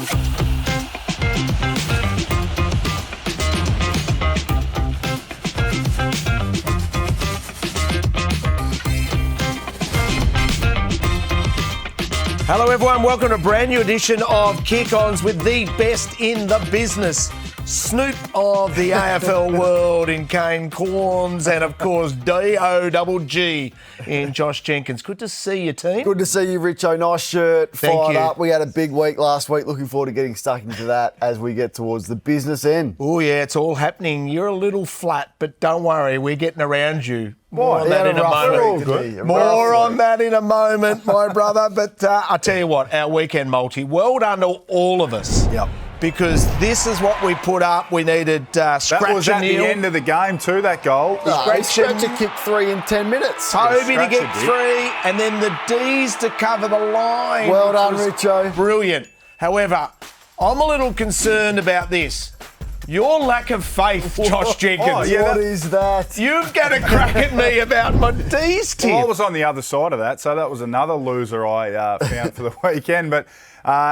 Hello everyone, welcome to a brand new edition of Kick Ons with the best in the business. Snoop of the AFL world in Kane Corns and of course D-O-double-G in Josh Jenkins. Good to see you, team. Good to see you, Richo. Nice shirt, fired you. up. We had a big week last week. Looking forward to getting stuck into that as we get towards the business end. Oh yeah, it's all happening. You're a little flat, but don't worry, we're getting around you. More on that in a moment. More on that in a moment, my brother. But I tell you what, our weekend multi, well done to all of us. Yep. Because this is what we put up. We needed scratch That was and at kneel. the end of the game too, that goal. Scratcher kicked 3 in 10 minutes. Toby to get Scratcher 3, and then the D's to cover the line. Well done, which was Richo. Brilliant. However, I'm a little concerned about this. Your lack of faith, Josh Jenkins. What is that? You've got a crack at me about my D's tip. Well, I was on the other side of that, so that was another loser I found for the weekend. But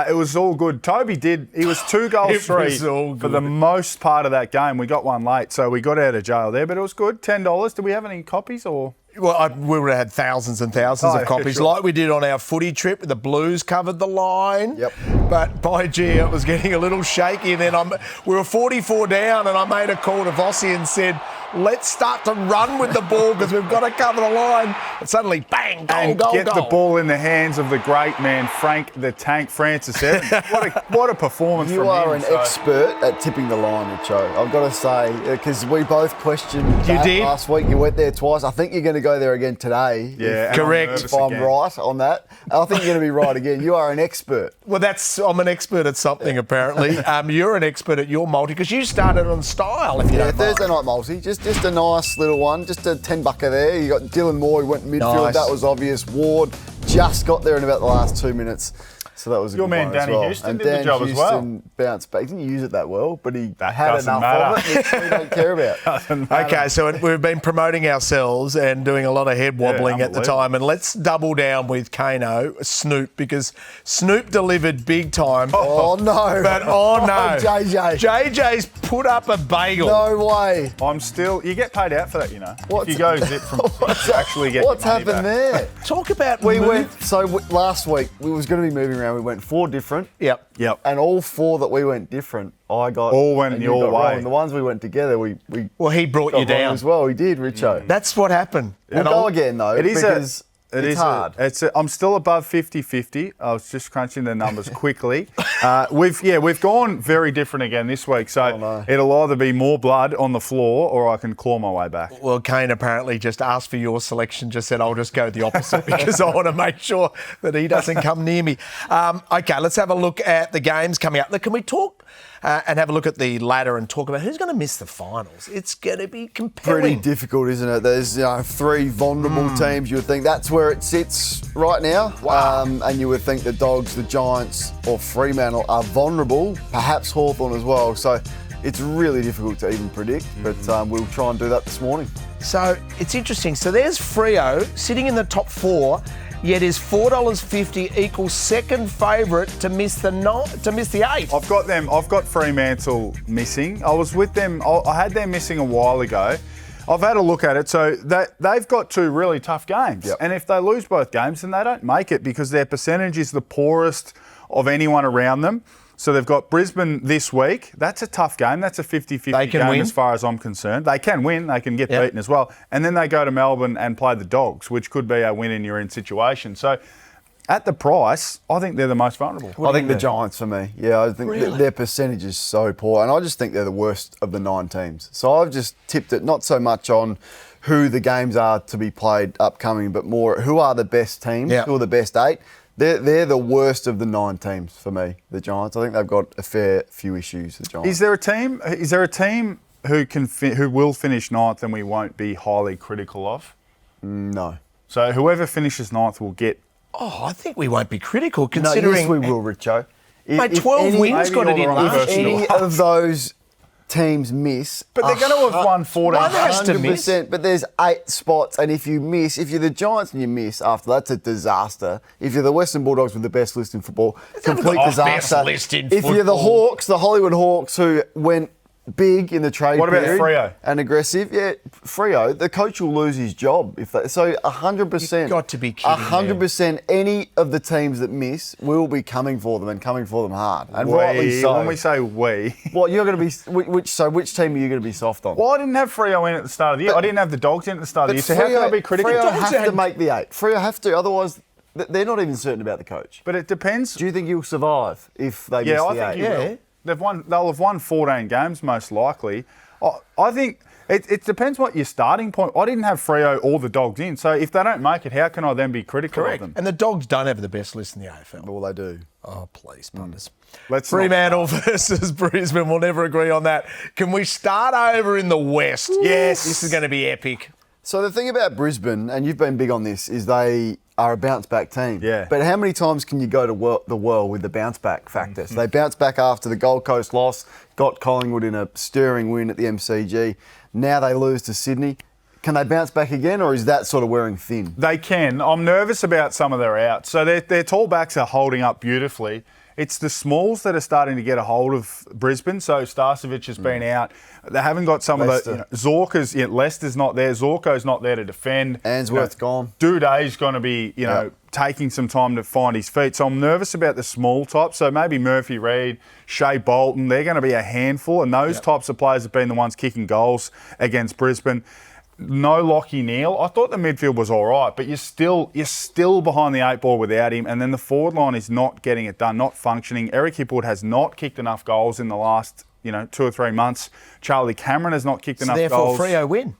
it was all good. Toby he was 2 goals, 3 for the most part of that game. We got one late, so we got out of jail there, but it was good. $10. Do we have any copies or? Well, we would have had thousands and thousands of copies, sure. like we did on our footy trip. The Blues covered the line. Yep. But by gee, it was getting a little shaky. And then we were 44 down, and I made a call to Vossi and said, let's start to run with the ball because we've got to cover the line. And suddenly, bang, goal, get the ball in the hands of the great man, Frank the Tank Francis Evans. What a performance from him. You are an expert at tipping the line, Richo. I've got to say, because we both questioned that last week. You went there twice. I think you're going to go there again today. Yeah, correct. If I'm right on that. I think you're going to be right again. You are an expert. Well, I'm an expert at something, apparently. You're an expert at your multi because you started on style, if you don't mind. Thursday night multi. Just a nice little one. Just a 10-bucker there. You got Dylan Moore, who went midfield. Nice. That was obvious. Ward just got there in about the last 2 minutes. So that was a Your good man one as Danny well. Houston and did the Dan job as well. Houston bounced back. He didn't use it that well, but he That had doesn't enough matter. of it, which we don't care about. Okay, so we've been promoting ourselves and doing a lot of head wobbling at the time. And let's double down with Kano, Snoop, because Snoop delivered big time. Oh, no. But, oh, no. JJ. JJ's put up a bagel. No way. You get paid out for that, you know. What's- if you go zip from you actually get What's your money happened back. there? Talk about Last week, we was going to be moving around. We went 4 different. Yep. And all 4 that we went different, I got. All went and your you got way. wrong. The ones we went together, we Well, he brought got you wrong down. as well. He did, Richo. That's what happened. We'll go again, though, because it's hard. I'm still above 50-50. I was just crunching the numbers quickly. We've gone very different again this week. So it'll either be more blood on the floor or I can claw my way back. Well, Kane apparently just asked for your selection, just said, I'll just go the opposite because I want to make sure that he doesn't come near me. Okay, let's have a look at the games coming up. Can we talk and have a look at the ladder and talk about who's going to miss the finals? It's going to be compelling. Pretty difficult, isn't it? There's 3 vulnerable teams. You would think that's where it sits right now. Wow. And you would think the Dogs, the Giants or Fremantle are vulnerable, perhaps Hawthorn as well. So it's really difficult to even predict, but we'll try and do that this morning. So it's interesting. So there's Freo sitting in the top 4, yet is $4.50 equals second favourite to miss the 8. I've got them. I've got Fremantle missing. I was with them. I had them missing a while ago. I've had a look at it. So they've got 2 really tough games. Yep. And if they lose both games, then they don't make it because their percentage is the poorest of anyone around them. So they've got Brisbane this week. That's a tough game. That's a 50-50 game win. as far as I'm concerned. They can win. They can get beaten as well. And then they go to Melbourne and play the Dogs, which could be a win in your in situation. So at the price, I think they're the most vulnerable. I think the Giants for me. Yeah, I think their percentage is so poor. And I just think they're the worst of the 9 teams. So I've just tipped it not so much on who the games are to be played upcoming, but more who are the best teams, who are the best 8. They're the worst of the 9 teams for me, the Giants. I think they've got a fair few issues, the Giants. Is there a team who will finish 9th and we won't be highly critical of? No. So whoever finishes 9th will get... Oh, I think we won't be critical considering... No, yes, we will, Richo. Mate, 12 wins got it in last year. If any of those teams miss. But they're going to have won 14. One has to miss. 100%, but there's 8 spots, and if you miss, if you're the Giants and you miss after that's a disaster. If you're the Western Bulldogs with the best list in football, complete disaster. Best list in if you're the football. Hawks, the Hollywood Hawks, who went big in the trade What about period Freo? and aggressive, Freo, the coach will lose his job if they. So 100%. You've got to be kidding me. 100%. Any of the teams that miss will be coming for them and coming for them hard, and rightly so. When we say we, Well, you're going to be which team are you going to be soft on? well, I didn't have Freo in at the start of the year. I didn't have the Dogs in at the start of the year. So how can I be critical? Freo Dogs have to make the 8. Freo have to, otherwise they're not even certain about the coach. But it depends. Do you think you'll survive if they miss the 8? I think you will. They'll have won 14 games most likely. I think it depends what your starting point. I didn't have Freo or the Dogs in, so if they don't make it, how can I then be critical of them? And the Dogs don't have the best list in the AFL. Well, they do. Oh, please, punters. Fremantle versus Brisbane. We'll never agree on that. Can we start over in the West? Yes. This is going to be epic. So the thing about Brisbane, and you've been big on this, is they are a bounce-back team. Yeah. But how many times can you go to the world with the bounce-back factor? So they bounced back after the Gold Coast loss, got Collingwood in a stirring win at the MCG. Now they lose to Sydney. Can they bounce back again, or is that sort of wearing thin? They can. I'm nervous about some of their outs. So their tall backs are holding up beautifully. It's the smalls that are starting to get a hold of Brisbane. So Starcevic has been out. They haven't got some Leicester. of the Zorka's. Leicester's not there. Zorko's not there to defend. Answorth's gone. Duday's going to be, taking some time to find his feet. So I'm nervous about the small types. So maybe Murphy Reid, Shea Bolton, they're going to be a handful. And those types of players have been the ones kicking goals against Brisbane. No Lockie Neal. I thought the midfield was all right, but you're still behind the 8 ball without him. And then the forward line is not getting it done, not functioning. Eric Hipwood has not kicked enough goals in the last 2 or 3 months. Charlie Cameron has not kicked enough Therefore, goals. Freo win.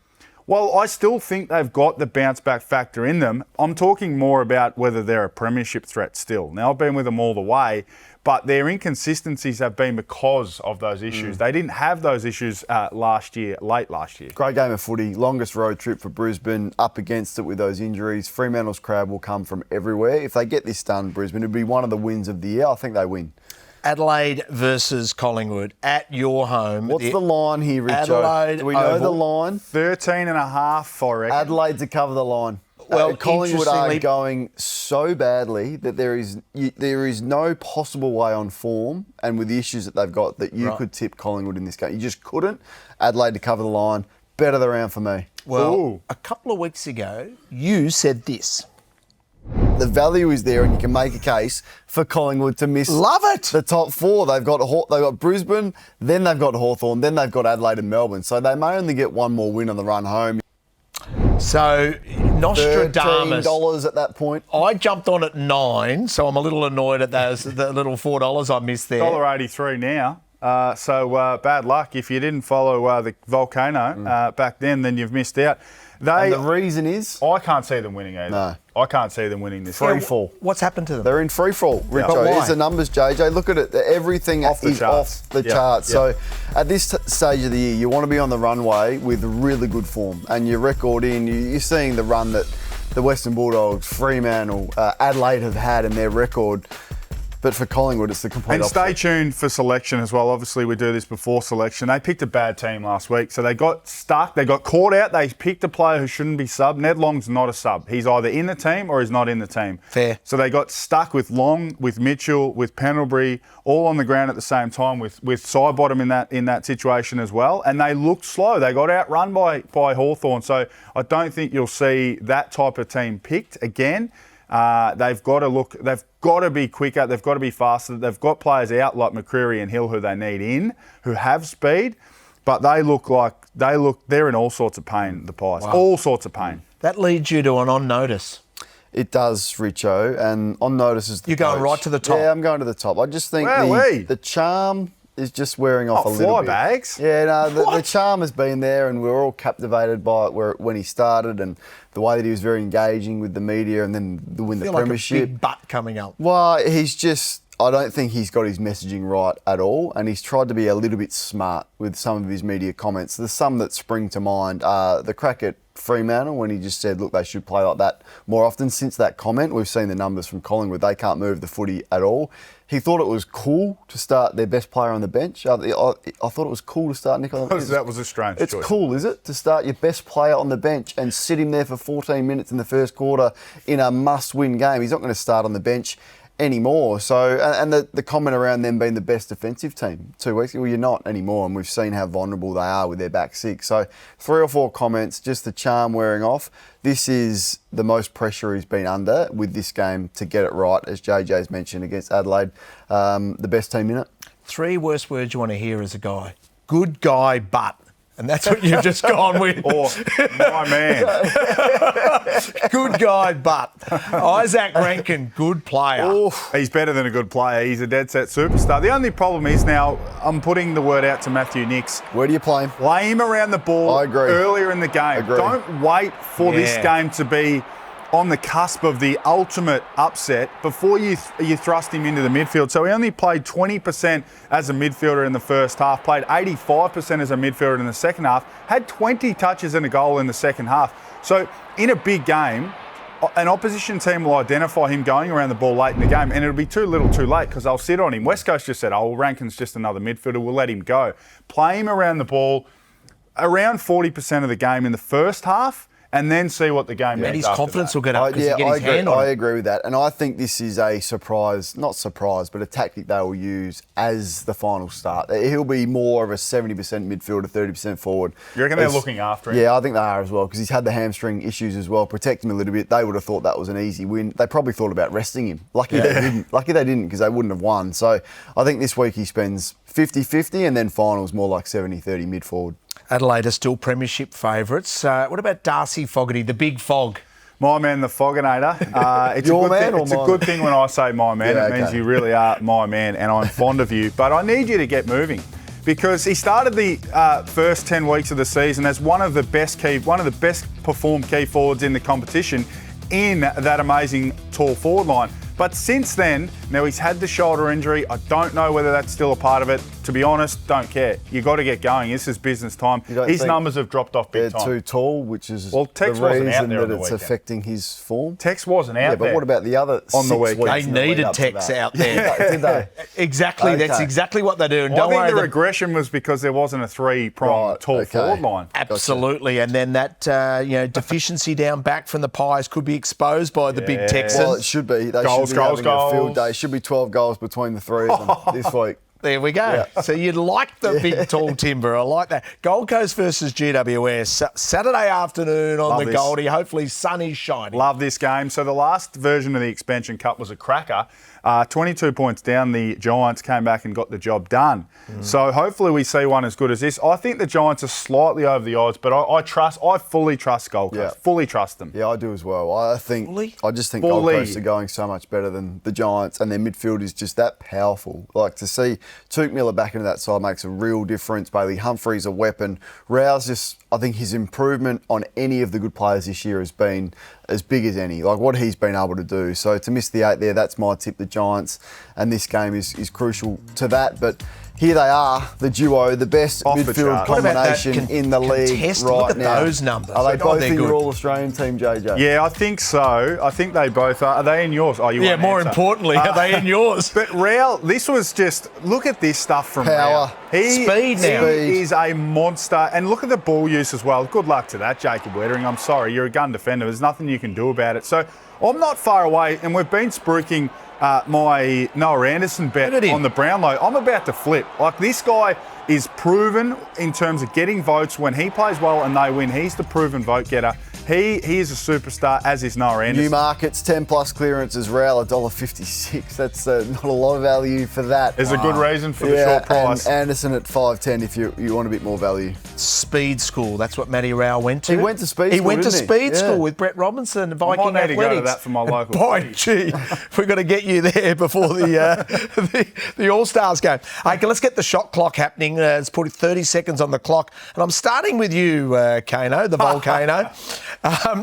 Well, I still think they've got the bounce-back factor in them. I'm talking more about whether they're a premiership threat still. Now, I've been with them all the way, but their inconsistencies have been because of those issues. They didn't have those issues late last year. Great game of footy, longest road trip for Brisbane, up against it with those injuries. Fremantle's crowd will come from everywhere. If they get this done, Brisbane, it'll be one of the wins of the year. I think they win. Adelaide versus Collingwood at your home. What's the line here, Richo? Adelaide Do we know the Oval. line? 13.5, I reckon. Adelaide to cover the line. Well, Collingwood are interestingly- going so badly that there is no possible way on form and with the issues that they've got that you could tip Collingwood in this game. You just couldn't. Adelaide to cover the line. Better the round for me. Well, Ooh. a couple of weeks ago, you said this. The value is there, and you can make a case for Collingwood to miss. Love it. The top 4. They've got Brisbane, then they've got Hawthorn, then they've got Adelaide and Melbourne. So they may only get one more win on the run home. So, Nostradamus. $13 at that point. I jumped on at 9, so I'm a little annoyed at the little $4 I missed there. $1.83 now. So bad luck. If you didn't follow the Volcano back then you've missed out. And the reason is? I can't see them winning either. No. I can't see them winning this Free game. fall. What's happened to them? They're in free fall, But Richo. why? Here's the numbers, JJ. Look at it. Everything Off the is charts. off the Yeah. charts. Yeah. So at this stage of the year, you want to be on the runway with really good form. And your record you're seeing the run that the Western Bulldogs, Fremantle, Adelaide have had in their record. But for Collingwood, it's the complete And opposite. stay tuned for selection as well. Obviously, we do this before selection. They picked a bad team last week, so they got stuck. They got caught out. They picked a player who shouldn't be sub. Ned Long's not a sub. He's either in the team or he's not in the team. Fair. So they got stuck with Long, with Mitchell, with Pendlebury, all on the ground at the same time, with Sidebottom in that situation as well. And they looked slow. They got outrun by Hawthorn. So I don't think you'll see that type of team picked again. They've got to be quicker. They've got to be faster. They've got players out like McCreary and Hill who they need in, who have speed, but they're in all sorts of pain, the Pies. Wow. All sorts of pain. That leads you to an on notice. It does, Richo, and on notice is the You're going coach. right to the top. Yeah, I'm going to the top. I just think Wowee. the charm is just wearing off a little fly bit. bags? Yeah, no, the charm has been there, and we're all captivated by it when he started and the way that he was very engaging with the media, and then the win I the feel like a premiership. big butt coming up. Well, he's just. I don't think he's got his messaging right at all, and he's tried to be a little bit smart with some of his media comments. There's some that spring to mind. The crack at Fremantle when he just said, look, they should play like that more often. Since that comment, we've seen the numbers from Collingwood. They can't move the footy at all. He thought it was cool to start their best player on the bench. I thought it was cool to start Nick on the bench. That was a strange choice. It's cool, is it, to start your best player on the bench and sit him there for 14 minutes in the first quarter in a must-win game? He's not going to start on the bench anymore. So, and the comment around them being the best defensive team 2 weeks ago, well, you're not anymore, and we've seen how vulnerable they are with their back six. So 3 or 4 comments, just the charm wearing off. This is the most pressure he's been under with this game to get it right, as JJ's mentioned, against Adelaide. The best team in it. 3 worst words you want to hear as a guy. Good guy, but. And that's what you've just gone with. Or, my man. Good guy, but. Isaac Rankin, good player. Oof. He's better than a good player. He's a dead set superstar. The only problem is now, I'm putting the word out to Matthew Nicks. Where do you play him? Play him around the ball earlier in the game. Don't wait for this game to be on the cusp of the ultimate upset before you thrust him into the midfield. So he only played 20% as a midfielder in the first half, played 85% as a midfielder in the second half, had 20 touches and a goal in the second half. So in a big game, an opposition team will identify him going around the ball late in the game, and it'll be too little too late because they'll sit on him. West Coast just said, well, Rankin's just another midfielder, we'll let him go. Play him around the ball around 40% of the game in the first half, and then see what the game And is. his confidence will get up because he get his hand on it. I agree with that. And I think this is a not surprise, but a tactic they will use as the final start. He'll be more of a 70% midfielder, 30% forward. You reckon they're looking after him? Yeah, I think they are as well, because he's had the hamstring issues as well. Protect him a little bit. They would have thought that was an easy win. They probably thought about resting him. Lucky they didn't, because they wouldn't have won. So I think this week he spends 50-50, and then finals more like 70-30 mid-forward. Adelaide are still premiership favourites. What about Darcy Fogarty, the big fog? My man, the Foganator. It's a good thing when I say my man. It means you really are my man, and I'm fond of you. But I need you to get moving, because he started the first 10 weeks of the season as one of the best performed key forwards in the competition in that amazing tall forward line. But since then, now he's had the shoulder injury. I don't know whether that's still a part of it. To be honest, don't care. You've got to get going. This is business time. His numbers have dropped off big time. They're too tall, which is Tex the reason that it's affecting his form. Tex wasn't out there. But what about the other on the weekend? They needed Tex out there. Did they? Exactly. Okay. That's exactly what they do. And I think the regression was because there wasn't a 3-prong tall forward line. Absolutely. Gotcha. And then that deficiency down back from the Pies could be exposed by the big Texans. Well, it should be. They should be having a field day. Should be 12 goals between the three of them this week. There we go. Yeah. So you'd like the big tall timber. I like that. Gold Coast versus GWS. Saturday afternoon on the Goldie. Hopefully sun is shining. Love this game. So the last version of the Expansion Cup was a cracker. 22 points down, the Giants came back and got the job done. So hopefully we see one as good as this. I think the Giants are slightly over the odds, but I fully trust Gold Coast. Fully trust them. Yeah, I do as well. I just think Gold Coast are going so much better than the Giants, and their midfield is just that powerful. Like, to see Tuke Miller back into that side makes a real difference. Bailey Humphrey's a weapon. Rouse I think his improvement on any of the good players this year has been as big as any, like what he's been able to do. So to miss the 8 there, that's my tip, the Giants, and this game is crucial to that. But here they are, the duo, the best midfield combination in the league right Look at now. those numbers. Are they both in your All-Australian team, JJ? Yeah, I think so. I think they both are. Are they in yours? Oh, you yeah, more importantly, are they in yours? But Real, this was just, look at this stuff from Power. Real. Speed now. He is a monster. And look at the ball use as well. Good luck to that, Jacob Wettering. I'm sorry, you're a gun defender. There's nothing you can do about it. So I'm not far away, and we've been spruiking my Noah Anderson bet on the Brownlow. I'm about to flip. Like, this guy is proven in terms of getting votes. When he plays well and they win, he's the proven vote getter. He is a superstar, as is Noah Anderson. New markets, 10 plus clearances, Real $1.56. That's not a lot of value for that. There's a good reason for the short price. And Anderson at $5.10 if you want a bit more value. Speed school. That's what Matty Rao went to. He went to speed school. He went to speed school with Brett Robinson, Viking Athletics. I might need to go to that for my local. Boy, gee, we've got to get you there before the All-Stars game. Okay, let's get the shot clock happening. It's put 30 seconds on the clock. And I'm starting with you, Kano, the volcano.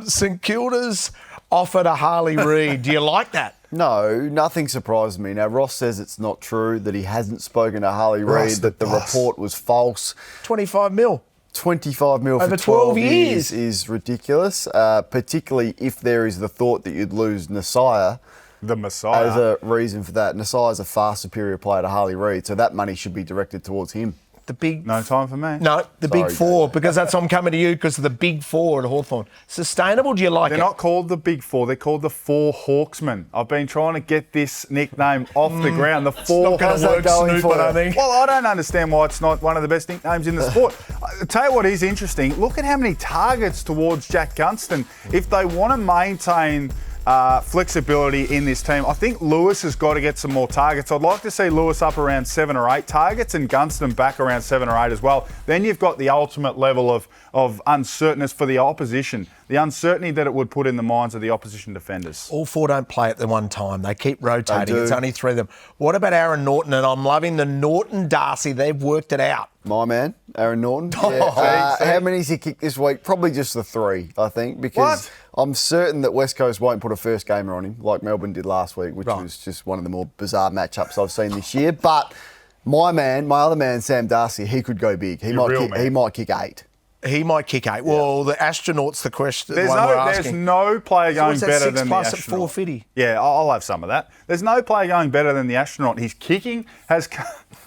St Kilda's offered a Harley Reid. Do you like that? No, nothing surprised me. Now, Ross says it's not true, that he hasn't spoken to Harley Ross, Reid, that the report was false. 25 mil. 25 mil Over for 12 years is ridiculous, particularly if there is the thought that you'd lose Nasiah. The Messiah. As a reason for that. Nasiah's a far superior player to Harley Reid, so that money should be directed towards him. The big... No time for me. No, the Sorry, big four, Dave. because that's I'm coming to you because of the big four at Hawthorn. Sustainable, do you like They're it? not called the Big Four. They're called the Four Hawksmen. I've been trying to get this nickname off the ground. The Four. not gonna How's that work, going Snoop, for I you? think. Well, I don't understand why it's not one of the best nicknames in the sport. I'll tell you what is interesting. Look at how many targets towards Jack Gunston. If they want to maintain flexibility in this team, I think Lewis has got to get some more targets. I'd like to see Lewis up around 7 or 8 targets and Gunston back around 7 or 8 as well. Then you've got the ultimate level of uncertainness for the opposition, the uncertainty that it would put in the minds of the opposition defenders. All four don't play at the one time. They keep rotating. They do. It's only 3 of them. What about Aaron Norton? And I'm loving the Norton-Darcy. They've worked it out. My man, Aaron Norton. Oh, Yeah. see? How many's he kicked this week? Probably just the 3, I think, because What? I'm certain that West Coast won't put a first gamer on him like Melbourne did last week, which Right. was just one of the more bizarre matchups I've seen this year. But my other man, Sam Darcy, he could go big. He might kick 8. He might kick 8. Well, the astronaut's the question. There's the one we're there's asking. no player going what's that, better 6 than the plus at astronaut. 450? Yeah, I'll have some of that. There's no player going better than the astronaut. His kicking has...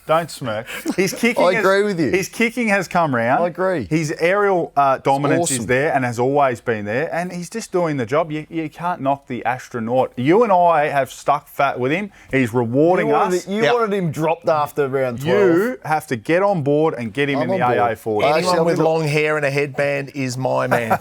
Don't smirk. His kicking I agree with you. His kicking has come round. I agree. His aerial dominance is awesome. there and has always been there, and he's just doing the job. You can't knock the astronaut. You and I have stuck fat with him. He's rewarding us. You Yeah. wanted him dropped after round 12. You have to get on board and get him I'm in the on board. AA forward. Actually, Anyone I'll with be- long hair and a headband is my man.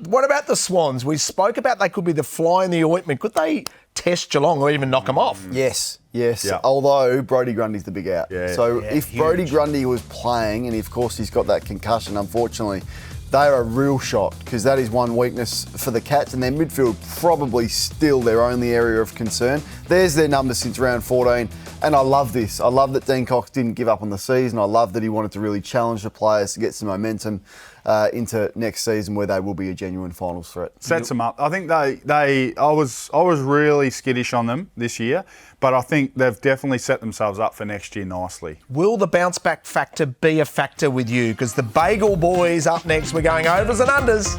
What about the Swans? We spoke about they could be the fly in the ointment. Could they test Geelong or even knock them off? Yes. Yeah. Although Brodie Grundy's the big out. Yeah. So Yeah, if huge. Brodie Grundy was playing, and of course he's got that concussion, unfortunately, they are a real shot because that is one weakness for the Cats, and their midfield probably still their only area of concern. There's their numbers since round 14, and I love this. I love that Dean Cox didn't give up on the season. I love that he wanted to really challenge the players to get some momentum into next season where they will be a genuine finals threat. Sets them up. I think I was really skittish on them this year, but I think they've definitely set themselves up for next year nicely. Will the bounce back factor be a factor with you? Because the Bagel Boys up next, we're going overs and unders.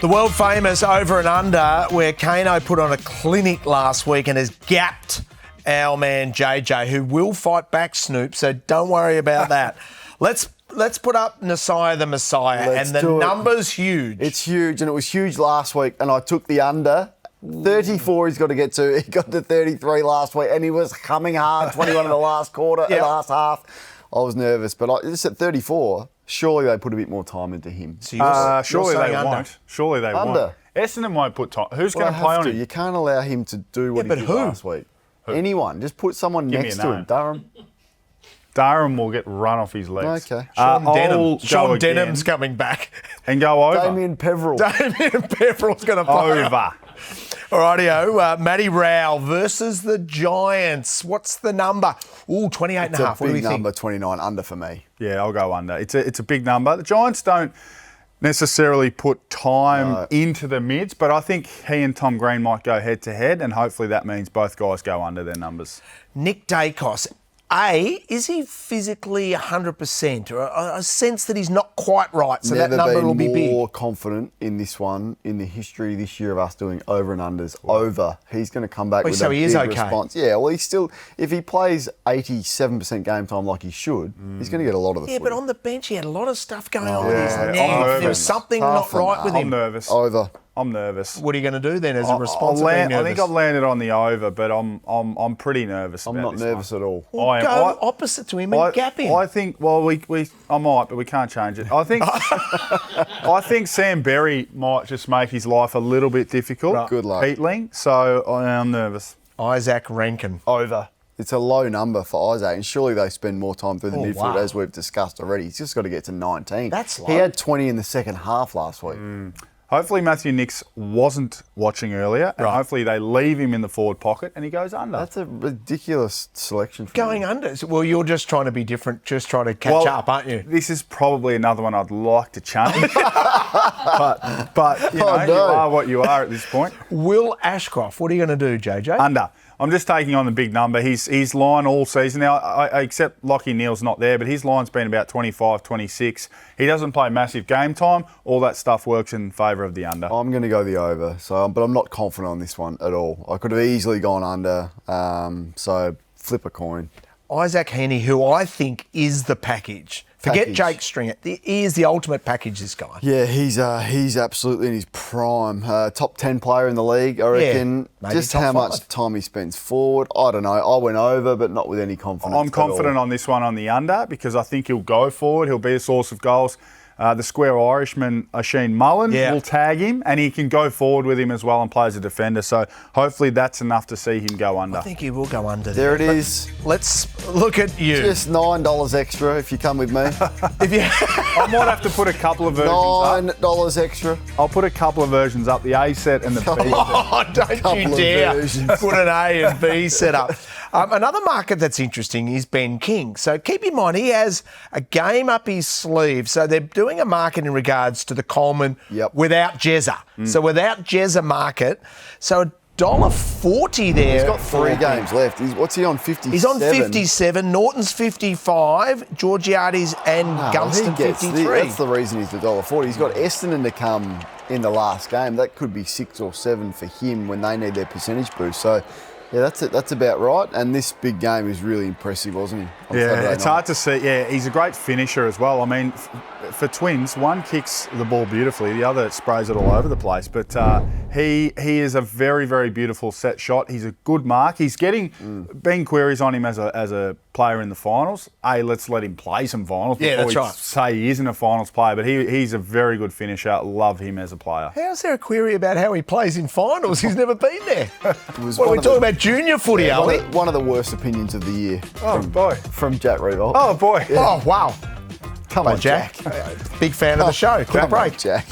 The world famous over and under, where Kane put on a clinic last week and has gapped our man JJ, who will fight back, Snoop, so don't worry about that. Let's put up Nasiah the Messiah, Let's and the do it. number's huge. It's huge, and it was huge last week, and I took the under. 34 he's got to get to. He got to 33 last week, and he was coming hard, 21 in the last quarter, Yeah. last half. I was nervous, but just at 34, surely they put a bit more time into him. So you're Surely saying they under. won't. Surely they Under. won't. Essendon won't put time. Who's Well, going they to play have on to. him? You can't allow him to do what Yeah, he but did who? last week. Anyone. Just put someone Give me next a to name. him. Durham. Durham will get run off his legs. Okay. Sean Denham. I'll Sean go again Denham's coming back. and go over. Damien Peveril. Damien Pepperell's going to play. Over. Alrighty-o, Matty Rowell versus the Giants. What's the number? Ooh, 28 and It's a a half. What do we big number, think? 29 under for me. Yeah, I'll go under. It's a big number. The Giants don't necessarily put time into the mids, but I think he and Tom Green might go head to head, and hopefully that means both guys go under their numbers. Nick Dacos. Is he physically 100%? Or I sense that he's not quite right, so Never that number been will be big. more confident in this one in the history this year of us doing over and unders. Over. He's going to come back with so a he big is okay. response. Yeah, well, he's still, if he plays 87% game time like he should, he's going to get a lot of the Yeah, footy. but on the bench he had a lot of stuff going on with yeah. his I'm neck. There was nervous. something Tough not right and with I'm him. nervous. Over. I'm nervous. What are you going to do then as a response I'll to being land, I nervous? think I've landed on the over, but I'm pretty nervous. I'm about not this nervous one. at all. Well, I am. go opposite to him and gap him. I think. Well, I might, but we can't change it. I think. I think Sam Berry might just make his life a little bit difficult. Right. Good luck. Heatling, so I'm nervous. Isaac Rankin. Over. It's a low number for Isaac, and surely they spend more time through the midfield, wow. as we've discussed already. He's just got to get to 19. That's low. He had 20 in the second half last week. Hopefully Matthew Nicks wasn't watching earlier, and hopefully they leave him in the forward pocket and he goes under. That's a ridiculous selection. Going under. Well, you're just trying to be different, just trying to catch up, aren't you? This is probably another one I'd like to change. but you know, you are what you are at this point. Will Ashcroft, what are you going to do, JJ? Under. I'm just taking on the big number. His line all season. Now, I accept Lockie Neal's not there, but his line's been about 25, 26. He doesn't play massive game time. All that stuff works in favour of the under. I'm going to go the over, but I'm not confident on this one at all. I could have easily gone under, so flip a coin. Isaac Heaney, who I think is the package. Forget Jake Stringer. He is the ultimate package, this guy. Yeah, he's absolutely in his prime. Top 10 player in the league, I reckon. Yeah, just how much time he spends forward, I don't know. I went over, but not with any confidence. I'm confident on this one on the under because I think he'll go forward. He'll be a source of goals. The square Irishman, Oisin Mullen, will tag him and he can go forward with him as well and play as a defender. So hopefully that's enough to see him go under. I think he will go under. There it is. Let's look at you. Just $9 extra if you come with me. I might have to put a couple of versions up. $9 extra. I'll put a couple of versions up, the A set and the B set. Oh, don't you dare put an A and B set up. Another market that's interesting is Ben King. So keep in mind, he has a game up his sleeve. So they're doing a market in regards to the Coleman without Jezza. So without Jezza market, so $1.40 there. He's got 3 games left. What's he on, 57? He's on 57. Norton's 55. Georgiades and Gunston 53. That's the reason he's $1.40. He's got Essendon to come in the last game. That could be 6 or 7 for him when they need their percentage boost. So, yeah, that's it. That's about right. And this big game is really impressive, wasn't he? Yeah, it's hard to see. Yeah, he's a great finisher as well. I mean, for twins, one kicks the ball beautifully, the other sprays it all over the place. But he is a very, very beautiful set shot. He's a good mark. He's getting being queries on him as a player in the finals. Let's let him play some finals before we say he isn't a finals player. But he's a very good finisher. Love him as a player. How's there a query about how he plays in finals? He's never been there. What are we talking about? Junior footy, are we? One of the worst opinions of the year. From Jack Revolt. Oh, boy. Yeah. Oh, wow. Come on, Jack. Big fan of the show. Quick break. On, Jack.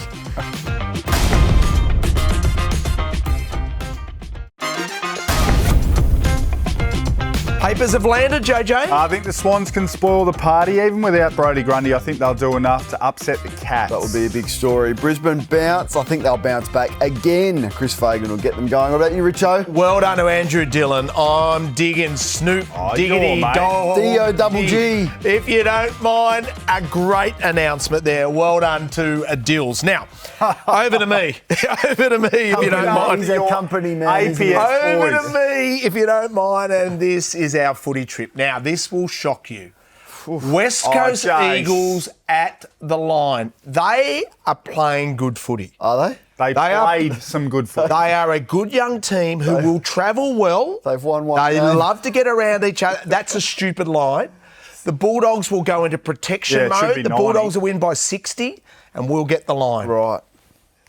Papers have landed, JJ. I think the Swans can spoil the party. Even without Brodie Grundy, I think they'll do enough to upset the Cats. That will be a big story. Brisbane bounce. I think they'll bounce back again. Chris Fagan will get them going. What about you, Richo? Well done to Andrew Dillon. I'm digging Snoop. Diggity dog. D-O-double-G. If you don't mind, a great announcement there. Well done to Dills. Now, over to me. Over to me, if you don't mind. He's a company man. APS Over to me, if you don't mind. And this is our footy trip. Now, this will shock you. West Coast Eagles at the line. They are playing good footy. Are they? They played some good footy. They are a good young team who will travel well. They've won one They game. love to get around each other. That's a stupid line. The Bulldogs will go into protection mode. The 90. Bulldogs will win by 60 and we'll get the line. Right.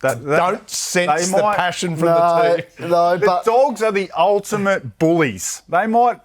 Don't sense the passion from the team. No, The but Dogs are the ultimate bullies. They might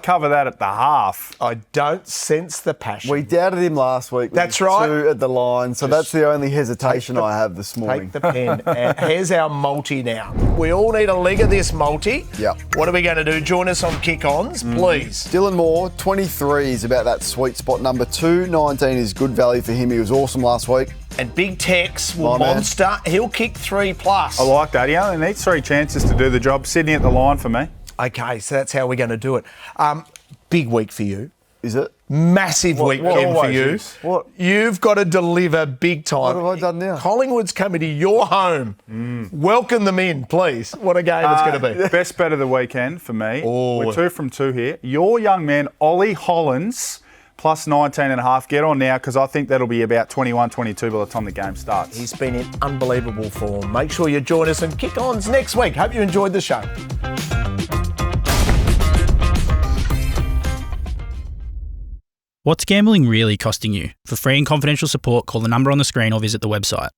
cover that at the half. I don't sense the passion. we doubted him last week. That's right. 2 at the line, so that's the only hesitation I have this morning. Take the pen. And here's our multi now. We all need a leg of this multi. Yep. What are we going to do? Join us on Kick Ons, please. Dylan Moore, 23 is about that sweet spot. Number 2, 19 is good value for him. He was awesome last week. And Big Tex will My man. monster. He'll kick 3+. I like that. He only needs 3 chances to do the job. Sydney at the line for me. Okay, so that's how we're going to do it. Big week for you. Is it? Massive weekend for you. What? You've got to deliver big time. What have I done now? Collingwood's coming to your home. Welcome them in, please. What a game it's going to be. Best bet of the weekend for me. Oh. We're 2 from 2 here. Your young man, Ollie Hollins, plus 19.5. Get on now because I think that'll be about 21, 22 by the time the game starts. He's been in unbelievable form. Make sure you join us on Kick Ons next week. Hope you enjoyed the show. What's gambling really costing you? For free and confidential support, call the number on the screen or visit the website.